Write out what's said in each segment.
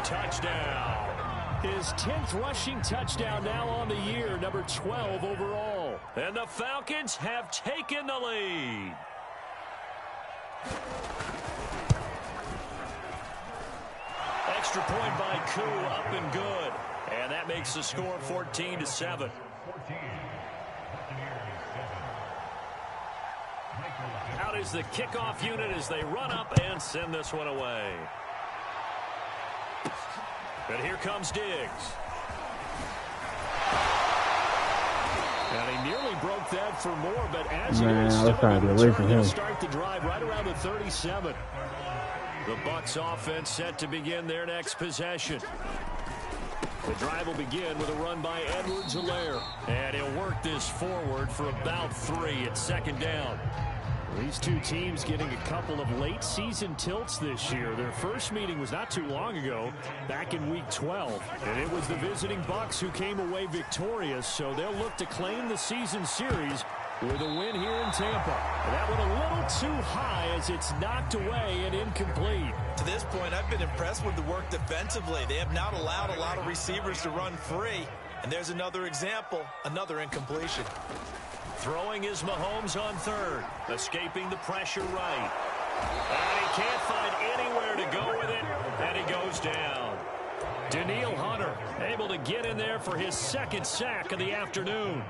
touchdown. His 10th rushing touchdown now on the year, number 12 overall. And the Falcons have taken the lead. Extra point by Koo, up and good. And that makes the score 14-7. Out is the kickoff unit as they run up and send this one away. But here comes Diggs. And he nearly broke that for more, but as he is still going to start the drive right around the 37. The Bucs offense set to begin their next possession. The drive will begin with a run by Edwards-Helaire. And he'll work this forward for about 3 at second down. These two teams getting a couple of late season tilts this year. Their first meeting was not too long ago, back in week 12. And it was the visiting Bucs who came away victorious, so they'll look to claim the season series with a win here in Tampa. And that one a little too high as it's knocked away and incomplete. To this point, I've been impressed with the work defensively. They have not allowed a lot of receivers to run free. And there's another example, another incompletion. Throwing is Mahomes on third, escaping the pressure right. And he can't find anywhere to go with it, and he goes down. Danielle Hunter able to get in there for his second sack of the afternoon.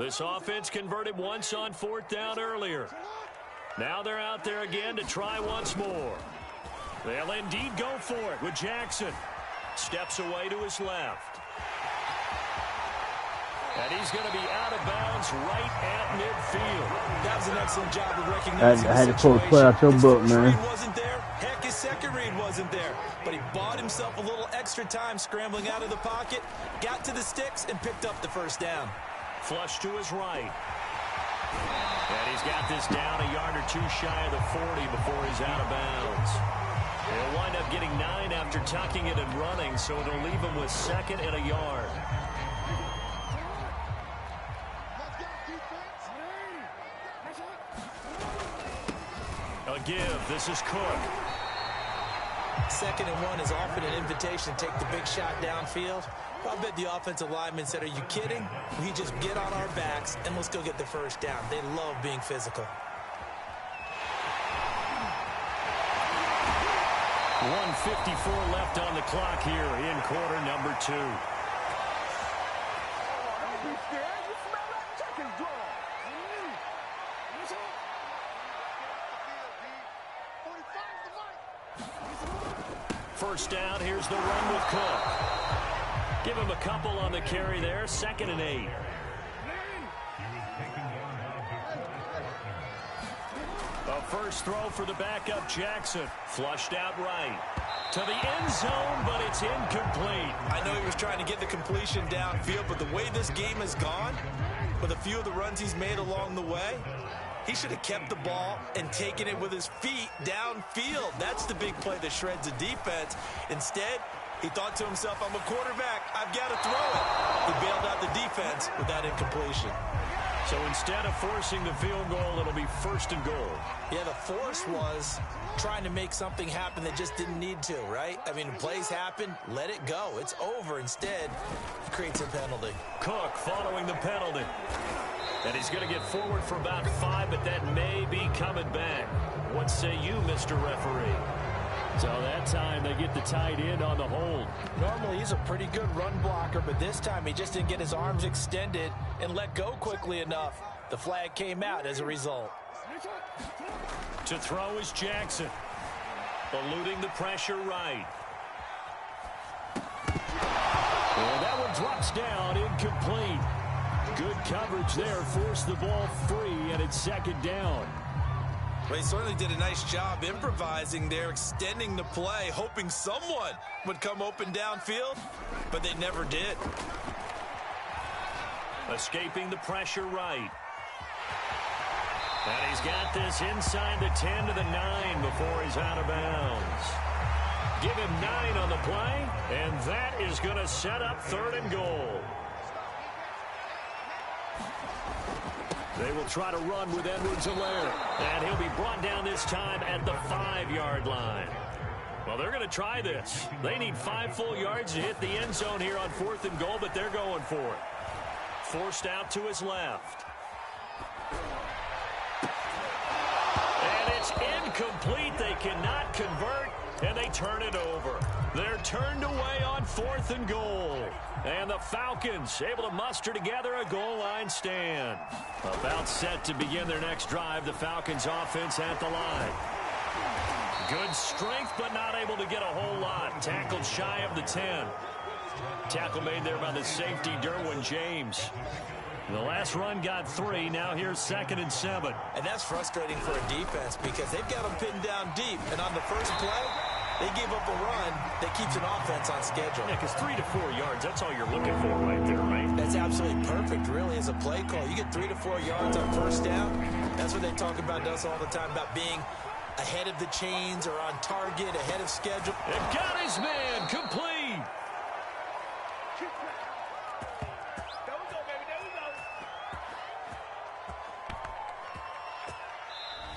This offense converted once on fourth down earlier. Now they're out there again to try once more. They'll indeed go for it with Jackson. Steps away to his left. And he's going to be out of bounds right at midfield. That was an excellent job of recognizing I had to pull a play out your book, man. Read wasn't there. Heck, his second read wasn't there. But he bought himself a little extra time scrambling out of the pocket, got to the sticks, and picked up the first down. Flush to his right. And he's got this down a yard or two shy of the 40 before he's out of bounds. He'll wind up getting 9 after tucking it and running, so it'll leave him with second and a yard. A give. This is Cook. 2nd and 1 is often an invitation to take the big shot downfield. I bet the offensive lineman said, are you kidding? We just get on our backs and let's go get the first down. They love being physical. 1:54 left on the clock here in quarter number 2. First down, here's the run with Cook. Give him a couple on the carry there, 2nd and 8. A first throw for the backup Jackson. Flushed out right. To the end zone, but it's incomplete. I know he was trying to get the completion downfield, but the way this game has gone, with a few of the runs he's made along the way, he should have kept the ball and taken it with his feet downfield. That's the big play that shreds the defense. Instead, he thought to himself, I'm a quarterback. I've got to throw it. He bailed out the defense with that incompletion. So instead of forcing the field goal, it'll be 1st and goal. Yeah, the force was trying to make something happen that just didn't need to, right? I mean, plays happen, let it go. It's over. Instead, it creates a penalty. Cook following the penalty. And he's going to get forward for about 5, but that may be coming back. What say you, Mr. Referee? So that time they get the tight end on the hold. Normally he's a pretty good run blocker, but this time he just didn't get his arms extended and let go quickly enough. The flag came out as a result. To throw is Jackson. Eluding the pressure right. And that one drops down, incomplete. Good coverage there, forced the ball free, and it's 2nd down. Well, he certainly did a nice job improvising there, extending the play, hoping someone would come open downfield, but they never did. Escaping the pressure right. And he's got this inside the 10 to the 9 before he's out of bounds. Give him 9 on the play, and that is going to set up 3rd and goal. They will try to run with Edwards-Helaire. And he'll be brought down this time at the 5-yard line. Well, they're going to try this. They need 5 full yards to hit the end zone here on 4th and goal, but they're going for it. Forced out to his left. And it's incomplete. They cannot convert, and they turn it over. They're turned away on 4th and goal. And the Falcons able to muster together a goal line stand. About set to begin their next drive, the Falcons offense at the line. Good strength, but not able to get a whole lot. Tackled shy of the 10. Tackle made there by the safety, Derwin James. The last run got 3. Now here's 2nd and 7. And that's frustrating for a defense because they've got them pinned down deep. And on the first play, they gave up a run that keeps an offense on schedule. Yeah, because 3 to 4 yards, that's all you're looking for right there, right? That's absolutely perfect, really, as a play call. You get 3 to 4 yards on first down. That's what they talk about us all the time, about being ahead of the chains or on target, ahead of schedule. And got his man complete.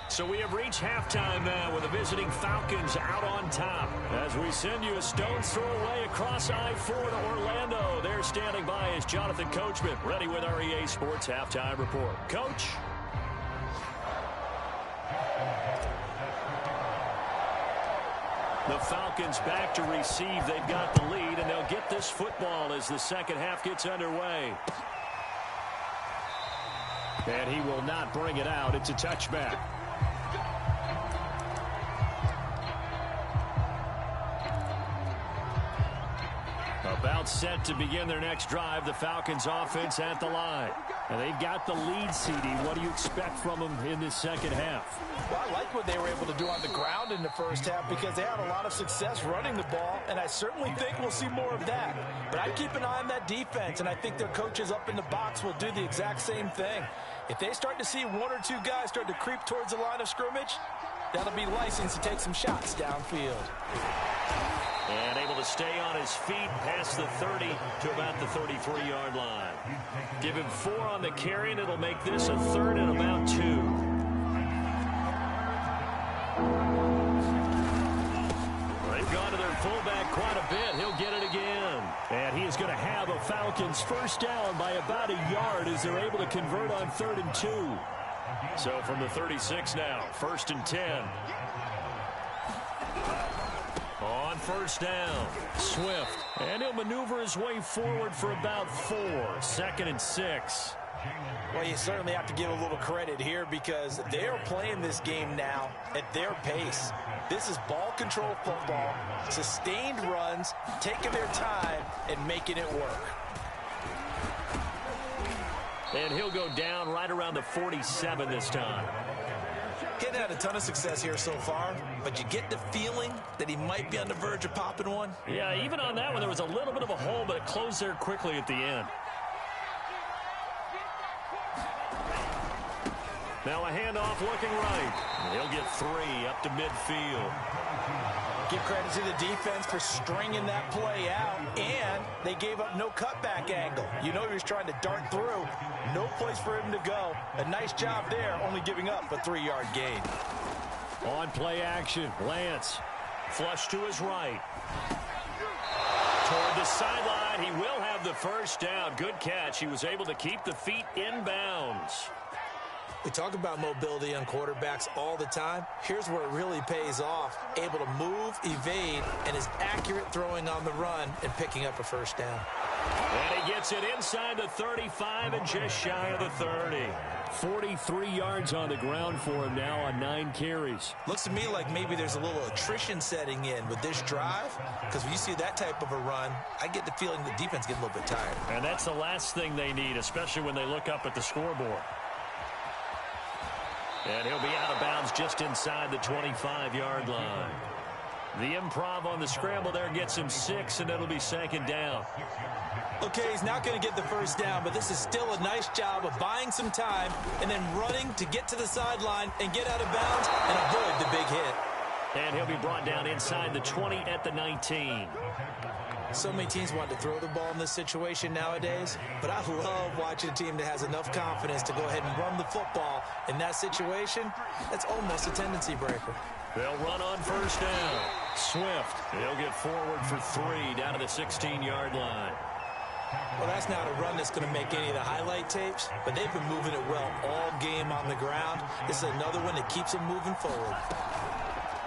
So we have reached halftime now with the visiting Falcons out on top. As we send you a stone's throw away across I-4 to Orlando. There standing by is Jonathan Coachman, ready with our EA Sports Halftime Report. Coach? The Falcons back to receive. They've got the lead, and they'll get this football as the second half gets underway. And he will not bring it out. It's a touchback. About set to begin their next drive, the Falcons offense at the line. And they've got the lead, CD. What do you expect from them in this second half? Well, I like what they were able to do on the ground in the first half because they had a lot of success running the ball, and I certainly think we'll see more of that. But I keep an eye on that defense, and I think their coaches up in the box will do the exact same thing. If they start to see 1 or 2 guys start to creep towards the line of scrimmage, that'll be licensed to take some shots downfield. And able to stay on his feet past the 30 to about the 33-yard line. Give him 4 on the carry, and it'll make this a 3rd and about 2. They've gone to their fullback quite a bit. He'll get it again. And he is going to have a Falcons first down by about a yard as they're able to convert on 3rd and 2. So from the 36 now, 1st and 10. On first down, Swift. And he'll maneuver his way forward for about 4. 2nd and 6. Well, you certainly have to give a little credit here because they are playing this game now at their pace. This is ball control football, sustained runs, taking their time, and making it work. And he'll go down right around the 47 this time. Getting had a ton of success here so far, but you get the feeling that he might be on the verge of popping one. Yeah, even on that one, there was a little bit of a hole, but it closed there quickly at the end. Now a handoff looking right. He'll get 3 up to midfield. Give credit to the defense for stringing that play out, and they gave up no cutback angle. You know he was trying to dart through. No place for him to go. A nice job there, only giving up a 3-yard gain. On play action, Lance. Flush to his right. Toward the sideline, he will have the first down. Good catch. He was able to keep the feet inbounds. We talk about mobility on quarterbacks all the time. Here's where it really pays off. Able to move, evade, and is accurate throwing on the run and picking up a first down. And he gets it inside the 35 and just shy of the 30. 43 yards on the ground for him now on 9 carries. Looks to me like maybe there's a little attrition setting in with this drive, because when you see that type of a run, I get the feeling the defense gets a little bit tired. And that's the last thing they need, especially when they look up at the scoreboard. And he'll be out of bounds just inside the 25-yard line. The improv on the scramble there gets him 6, and it'll be 2nd down. Okay, he's not going to get the first down, but this is still a nice job of buying some time and then running to get to the sideline and get out of bounds and avoid the big hit. And he'll be brought down inside the 20 at the 19. So many teams want to throw the ball in this situation nowadays, but I love watching a team that has enough confidence to go ahead and run the football. In that situation, that's almost a tendency breaker. They'll run on first down. Swift, he'll get forward for 3 down to the 16-yard line. Well, that's not a run that's going to make any of the highlight tapes, but they've been moving it well all game on the ground. This is another one that keeps them moving forward.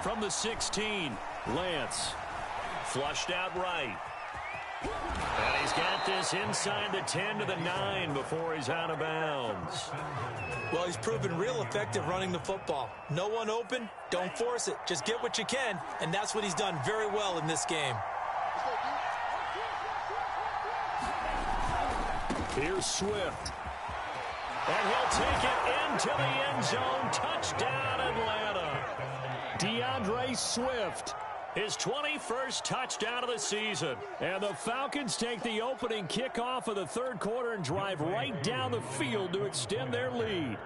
From the 16, Lance. Flushed out right. And he's got this inside the 10 to the 9 before he's out of bounds. Well, he's proven real effective running the football. No one open, don't force it. Just get what you can, and that's what he's done very well in this game. Here's Swift. And he'll take it into the end zone. Touchdown, Atlanta. DeAndre Swift. His 21st touchdown of the season. And the Falcons take the opening kickoff of the third quarter and drive right down the field to extend their lead.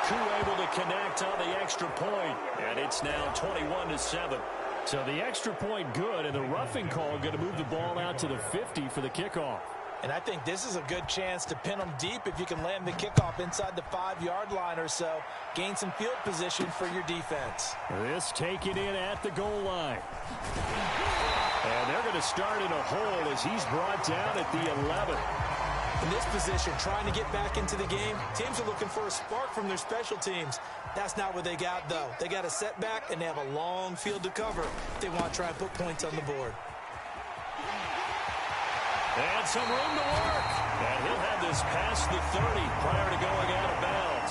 Koo able to connect on the extra point, and it's now 21-7. So the extra point good, and the roughing call going to move the ball out to the 50 for the kickoff. And I think this is a good chance to pin them deep if you can land the kickoff inside the 5-yard line or so. Gain some field position for your defense. This taken in at the goal line. And they're going to start in a hole as he's brought down at the 11. In this position, trying to get back into the game, teams are looking for a spark from their special teams. That's not what they got, though. They got a setback, and they have a long field to cover if they want to try and put points on the board. And some room to work. And he'll have this past the 30 prior to going out of bounds.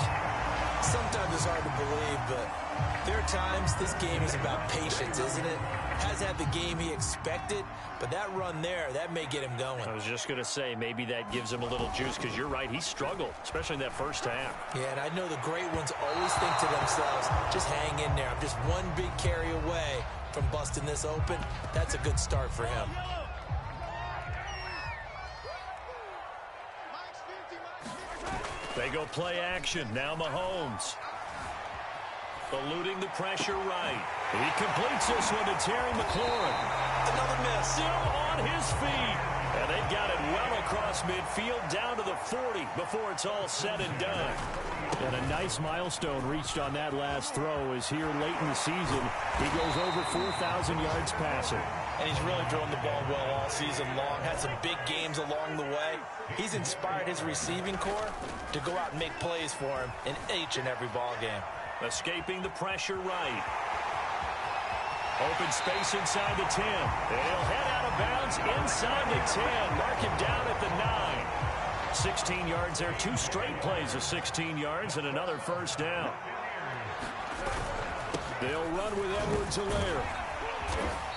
Sometimes it's hard to believe, but there are times this game is about patience, isn't it? Has had the game he expected, but that run there, that may get him going. I was just going to say, maybe that gives him a little juice, because you're right, he struggled, especially in that first half. Yeah, and I know the great ones always think to themselves, just hang in there. I'm just one big carry away from busting this open. That's a good start for him. They go play action. Now Mahomes. Eluding the pressure right. He completes this one to Terry McLaurin. Another miss. Still on his feet. And they've got it well across midfield down to the 40 before it's all said and done. And a nice milestone reached on that last throw is here late in the season. He goes over 4,000 yards passing. And he's really thrown the ball well all season long. Had some big games along the way. He's inspired his receiving corps to go out and make plays for him in each and every ball game. Escaping the pressure right. Open space inside the 10. And he'll head out of bounds inside the 10. Mark him down at the 9. 16 yards there. 2 straight plays of 16 yards and another first down. They'll run with Edwards-Helaire.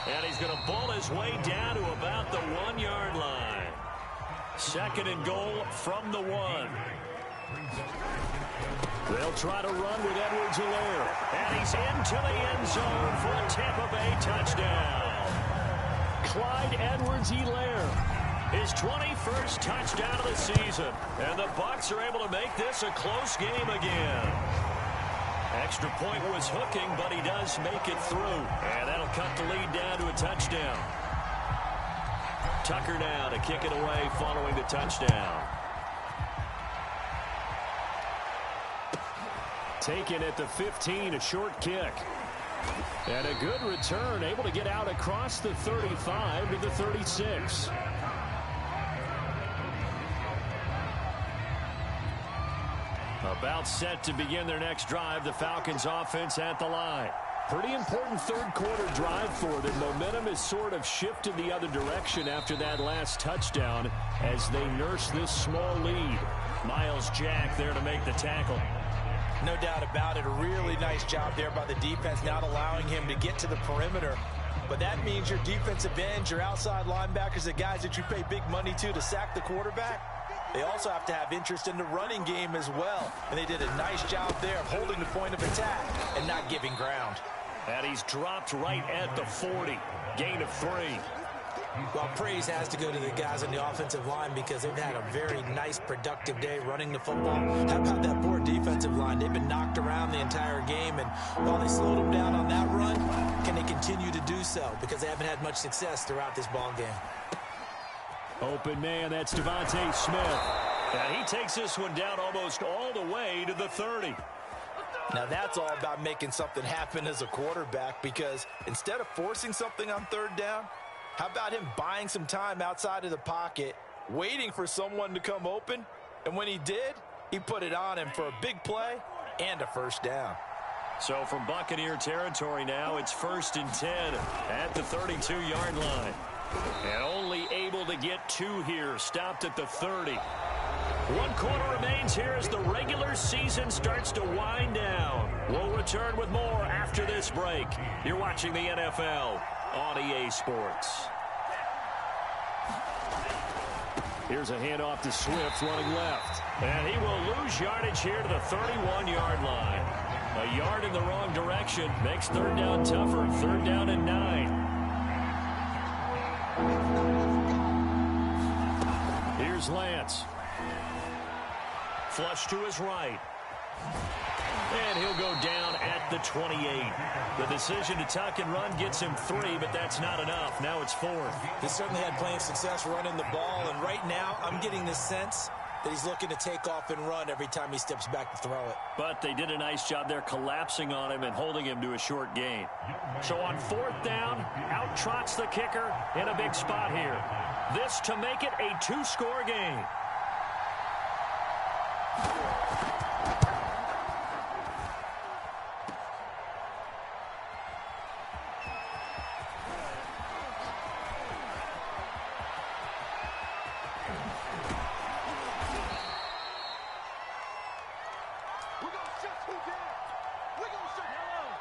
And he's going to ball his way down to about the 1-yard line. 2nd and goal from the 1. They'll try to run with Edwards-Helaire. And he's into the end zone for a Tampa Bay touchdown. Clyde Edwards-Helaire, his 21st touchdown of the season. And the Bucs are able to make this a close game again. Extra point was hooking, but he does make it through. And that'll cut the lead down to a touchdown. Tucker now to kick it away following the touchdown. Taken at the 15, a short kick. And a good return, able to get out across the 35 to the 36. About set to begin their next drive, the Falcons offense at the line. Pretty important third quarter drive for them. Momentum has sort of shifted the other direction after that last touchdown as they nurse this small lead. Miles Jack there to make the tackle. No doubt about it. A really nice job there by the defense, not allowing him to get to the perimeter. But that means your defensive ends, your outside linebackers, the guys that you pay big money to sack the quarterback, they also have to have interest in the running game as well. And they did a nice job there of holding the point of attack and not giving ground. And he's dropped right at the 40. Gain of 3. Well, praise has to go to the guys on the offensive line because they've had a very nice, productive day running the football. How about that poor defensive line? They've been knocked around the entire game, and while they slowed them down on that run, can they continue to do so? Because they haven't had much success throughout this ball game. Open man, that's Devontae Smith. And he takes this one down almost all the way to the 30. Now that's all about making something happen as a quarterback, because instead of forcing something on third down, how about him buying some time outside of the pocket, waiting for someone to come open, and when he did, he put it on him for a big play and a first down. So from Buccaneer territory now, it's 1st and 10 at the 32-yard line. And only able to get 2 here, stopped at the 30. 1 quarter remains here as the regular season starts to wind down. We'll return with more after this break. You're watching the NFL on EA Sports. Here's a handoff to Swift running left. And he will lose yardage here to the 31-yard line. A yard in the wrong direction makes third down tougher. 3rd down and 9. Here's Lance. Flush to his right. And he'll go down at the 28. The decision to tuck and run gets him 3, but that's not enough. Now it's 4th. He certainly had plenty of success running the ball, and right now I'm getting the sense that he's looking to take off and run every time he steps back to throw it. But they did a nice job there collapsing on him and holding him to a short gain. So on 4th down, out trots the kicker in a big spot here. This to make it a 2-score game.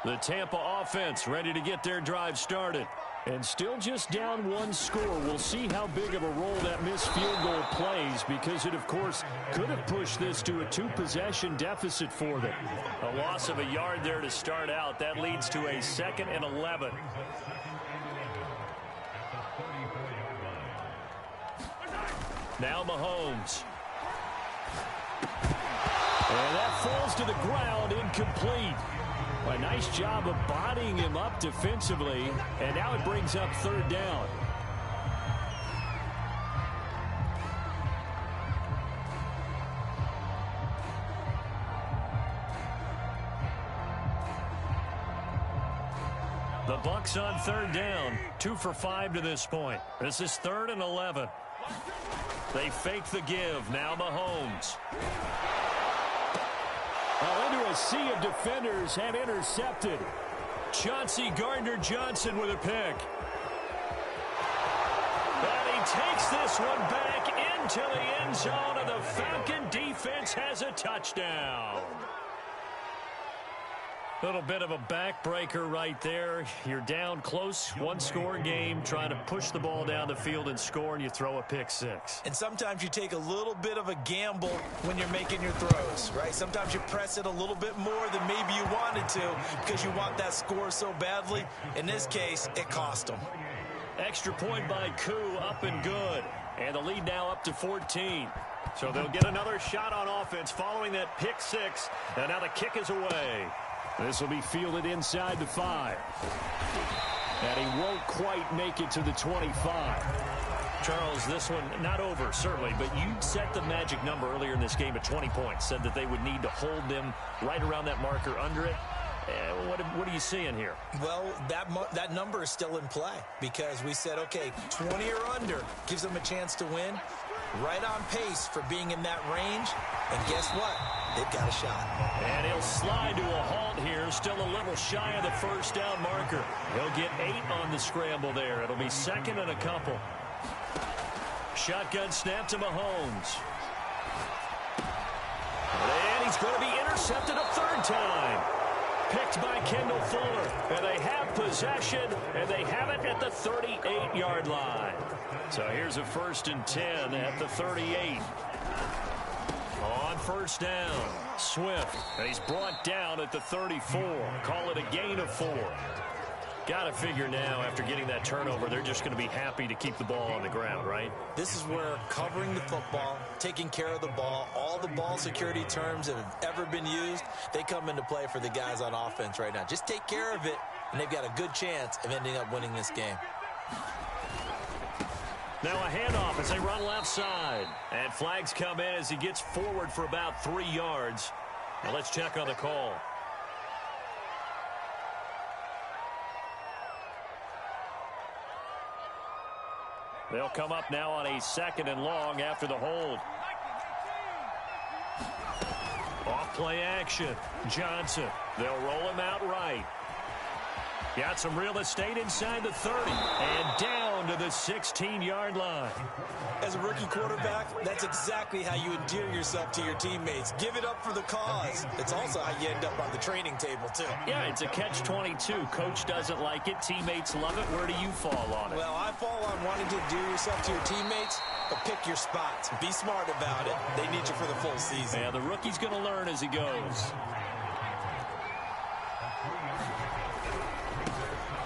The Tampa offense ready to get their drive started. And still just down 1 score. We'll see how big of a role that missed field goal plays, because it, of course, could have pushed this to a 2-possession deficit for them. A loss of a yard there to start out. That leads to a 2nd and 11. Now Mahomes. And that falls to the ground, incomplete. A nice job of bodying him up defensively, and now it brings up 3rd down. The Bucs on 3rd down, 2 for 5 to this point. This is 3rd and 11. They fake the give. Now Mahomes. Into a sea of defenders and intercepted. Chauncey Gardner-Johnson with a pick. And he takes this one back into the end zone, and the Falcon defense has a touchdown. Little bit of a backbreaker right there. You're down close, 1-score game, trying to push the ball down the field and score, and you throw a pick 6. And sometimes you take a little bit of a gamble when you're making your throws, right? Sometimes you press it a little bit more than maybe you wanted to because you want that score so badly. In this case, it cost them. Extra point by Koo, up and good. And the lead now up to 14. So they'll get another shot on offense following that pick 6. And now the kick is away. This will be fielded inside the 5. And he won't quite make it to the 25. Charles, this one not over, certainly, but you set the magic number earlier in this game at 20 points. Said that they would need to hold them right around that marker under it. What are you seeing here? Well, that number is still in play because we said, okay, 20 or under gives them a chance to win. Right on pace for being in that range. And guess what? They've got a shot. And he'll slide to a halt here. Still a little shy of the 1st down marker. He'll get 8 on the scramble there. It'll be 2nd and a couple. Shotgun snap to Mahomes. And he's going to be intercepted a 3rd time. Picked by Kendall Fuller. And they have possession, and they have it at the 38-yard line. So here's a 1st and 10 at the 38. On 1st down, Swift. And he's brought down at the 34. Call it a gain of 4. Got to figure now, after getting that turnover, they're just going to be happy to keep the ball on the ground, right? This is where covering the football, taking care of the ball, all the ball security terms that have ever been used, they come into play for the guys on offense right now. Just take care of it, and they've got a good chance of ending up winning this game. Now a handoff as they run left side. And flags come in as he gets forward for about 3 yards. Now let's check on the call. They'll come up now on a 2nd and long after the hold. Off play action. Johnson. They'll roll him out right. Got some real estate inside the 30. And down to the 16-yard line. As a rookie quarterback, that's exactly how you endear yourself to your teammates. Give it up for the cause. It's also how you end up on the training table, too. Yeah, it's a catch-22. Coach doesn't like it. Teammates love it. Where do you fall on it? Well, I fall on wanting to endear yourself to your teammates, but pick your spots. Be smart about it. They need you for the full season. Yeah, the rookie's going to learn as he goes.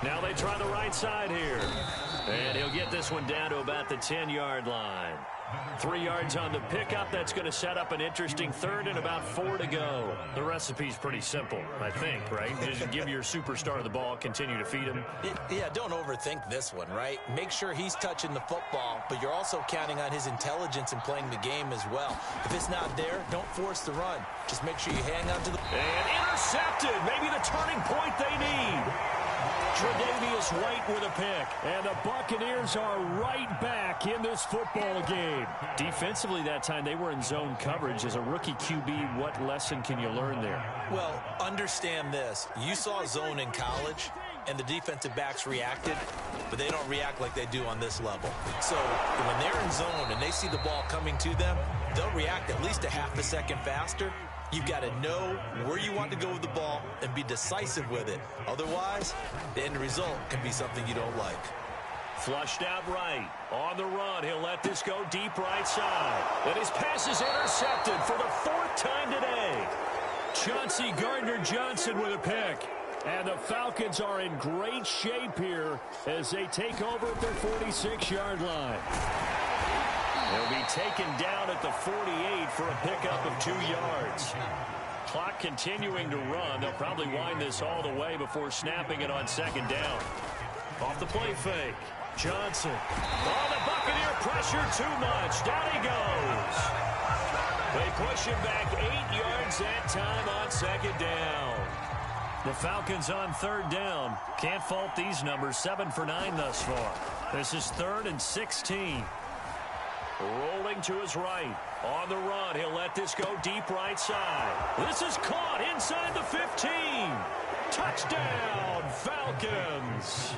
Now they try the right side here. And he'll get this one down to about the 10-yard line. 3 yards on the pickup. That's going to set up an interesting 3rd and about 4 to go. The recipe's pretty simple, I think, right? Just give your superstar the ball, continue to feed him. Yeah, don't overthink this one, right? Make sure he's touching the football, but you're also counting on his intelligence in playing the game as well. If it's not there, don't force the run. Just make sure you hang on to the... And intercepted. Maybe the turning point they need. Tre'Davious White with a pick. And the Buccaneers are right back in this football game. Defensively that time, they were in zone coverage. As a rookie QB, what lesson can you learn there? Well, understand this. You saw zone in college, and the defensive backs reacted, but they don't react like they do on this level. So when they're in zone and they see the ball coming to them, they'll react at least a half a second faster. You've got to know where you want to go with the ball and be decisive with it. Otherwise, the end result can be something you don't like. Flushed out right. On the run, he'll let this go deep right side. And his pass is intercepted for the 4th time today. Chauncey Gardner-Johnson with a pick. And the Falcons are in great shape here as they take over at their 46-yard line. They'll be taken down at the 48 for a pickup of 2 yards. Clock continuing to run. They'll probably wind this all the way before snapping it on 2nd down. Off the play fake. Johnson. Oh, the Buccaneer pressure too much. Down he goes. They push him back 8 yards that time on 2nd down. The Falcons on 3rd down. Can't fault these numbers. 7 for 9 thus far. This is 3rd and 16. Rolling to his right. On the run, he'll let this go deep right side. This is caught inside the 15. Touchdown, Falcons.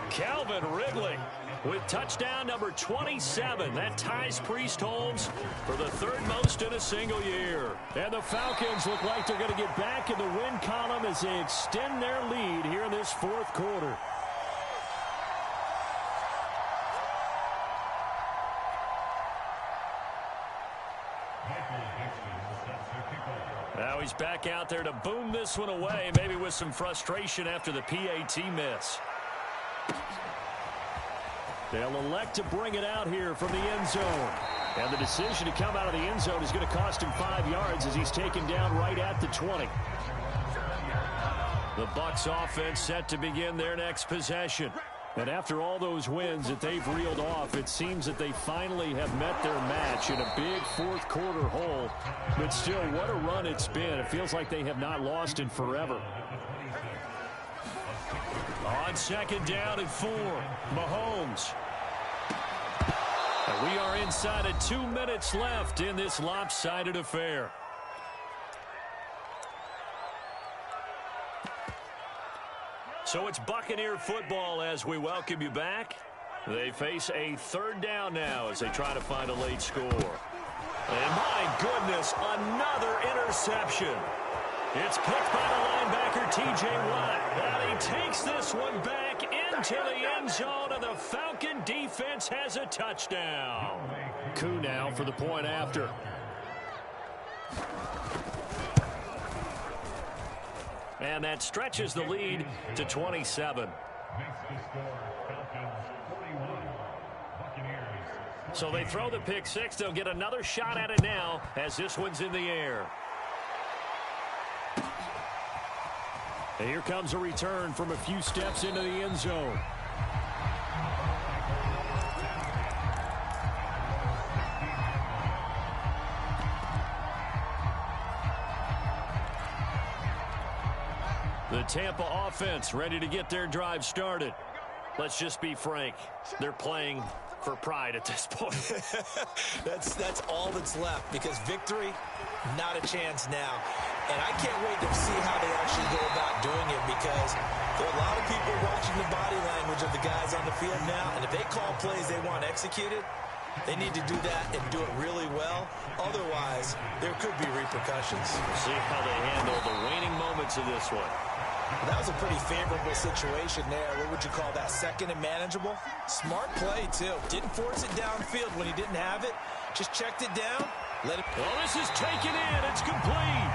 Calvin Ridley with touchdown number 27. That ties Priest-Holmes for the 3rd most in a single year. And the Falcons look like they're going to get back in the win column as they extend their lead here in this 4th quarter. Now he's back out there to boom this one away, maybe with some frustration after the PAT miss. They'll elect to bring it out here from the end zone. And the decision to come out of the end zone is going to cost him 5 yards as he's taken down right at the 20. The Bucs offense set to begin their next possession. And after all those wins that they've reeled off, it seems that they finally have met their match in a big 4th quarter hole. But still, what a run it's been. It feels like they have not lost in forever. On 2nd down and 4, Mahomes. And we are inside of 2 minutes left in this lopsided affair. So it's Buccaneer football as we welcome you back. They face a 3rd down now as they try to find a late score. And my goodness, another interception. It's picked by the linebacker, T.J. Watt. And he takes this one back into the end zone, and the Falcon defense has a touchdown. Coup now for the point after. And that stretches the lead to 27. Makes the score Falcons 41, Buccaneers. So they throw the pick six. They'll get another shot at it now as this one's in the air. And here comes a return from a few steps into the end zone. The Tampa offense ready to get their drive started. Let's just be frank. They're playing for pride at this point. That's all that's left, because victory, not a chance now. And I can't wait to see how they actually go about doing it, because there are a lot of people watching the body language of the guys on the field now, and if they call plays they want executed, they need to do that and do it really well. Otherwise, there could be repercussions. We'll see how they handle the waning moments of this one. That was a pretty favorable situation there. What would you call that? Second and manageable? Smart play, too. Didn't force it downfield when he didn't have it. Just checked it down. Let it. Well, this is taken in. It's complete.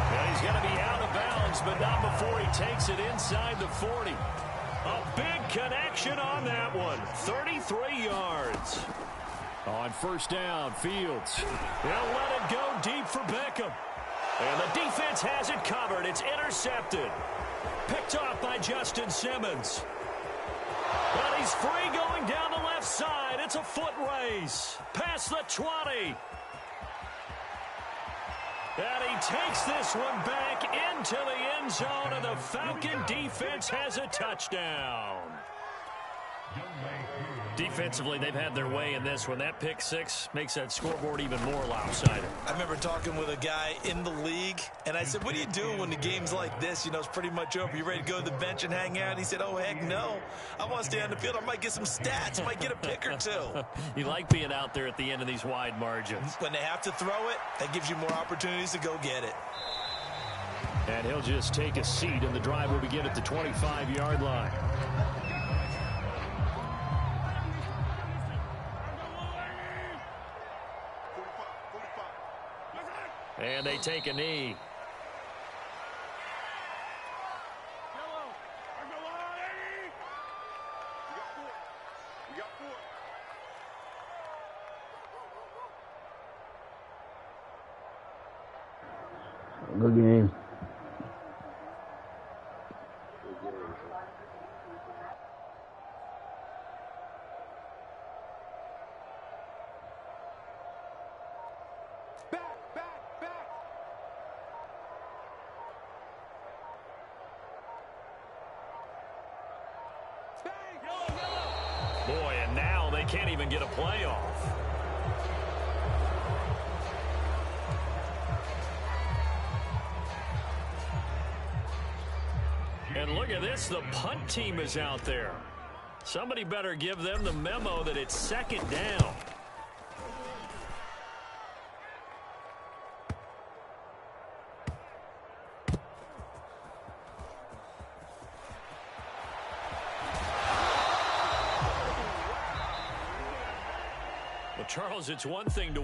And he's going to be out of bounds, but not before he takes it inside the 40. A big connection on that one. 33 yards. On first down, Fields. He'll let it go deep for Beckham. And the defense has it covered. It's intercepted. Picked off by Justin Simmons. But he's free going down the left side. It's a foot race. Past the 20. And he takes this one back into the end zone, and the Falcon defense has a touchdown. Defensively, they've had their way in this one. That pick six makes that scoreboard even more lopsided. I remember talking with a guy in the league, and I said, what do you do when the game's like this? You know, it's pretty much over. You ready to go to the bench and hang out? He said, oh, heck no. I want to stay on the field. I might get some stats. Might get a pick or two. You like being out there at the end of these wide margins. When they have to throw it, that gives you more opportunities to go get it. And he'll just take a seat, and the drive will begin at the 25-yard line. And they take a knee. Good game. Boy, and now they can't even get a play off. And look at this, the punt team is out there. Somebody better give them the memo that it's second down. Well, Charles, it's one thing to